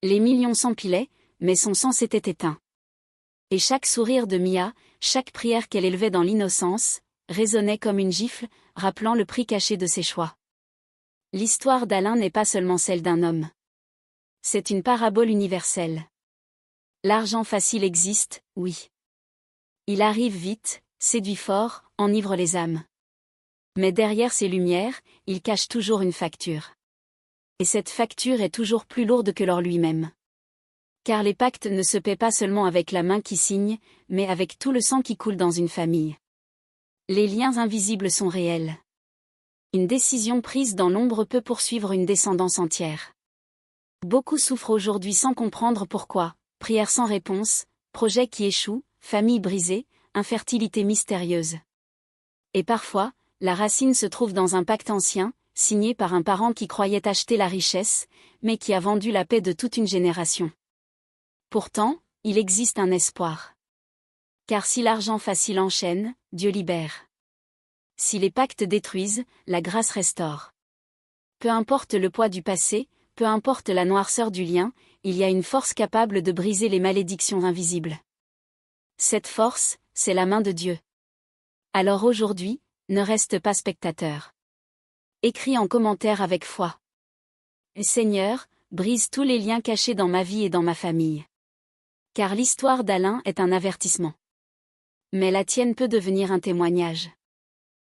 Les millions s'empilaient, mais son sang s'était éteint. Et chaque sourire de Mia, chaque prière qu'elle élevait dans l'innocence, résonnait comme une gifle, rappelant le prix caché de ses choix. L'histoire d'Alain n'est pas seulement celle d'un homme. C'est une parabole universelle. L'argent facile existe, oui. Il arrive vite, séduit fort, enivre les âmes. Mais derrière ces lumières, il cache toujours une facture. Et cette facture est toujours plus lourde que l'or lui-même. Car les pactes ne se paient pas seulement avec la main qui signe, mais avec tout le sang qui coule dans une famille. Les liens invisibles sont réels. Une décision prise dans l'ombre peut poursuivre une descendance entière. Beaucoup souffrent aujourd'hui sans comprendre pourquoi, prières sans réponse, projets qui échouent, familles brisées, infertilité mystérieuse. Et parfois, la racine se trouve dans un pacte ancien, signé par un parent qui croyait acheter la richesse, mais qui a vendu la paix de toute une génération. Pourtant, il existe un espoir. Car si l'argent facile enchaîne, Dieu libère. Si les pactes détruisent, la grâce restaure. Peu importe le poids du passé, peu importe la noirceur du lien, il y a une force capable de briser les malédictions invisibles. Cette force, c'est la main de Dieu. Alors aujourd'hui, ne reste pas spectateur. Écris en commentaire avec foi. Seigneur, brise tous les liens cachés dans ma vie et dans ma famille. Car l'histoire d'Alain est un avertissement. Mais la tienne peut devenir un témoignage.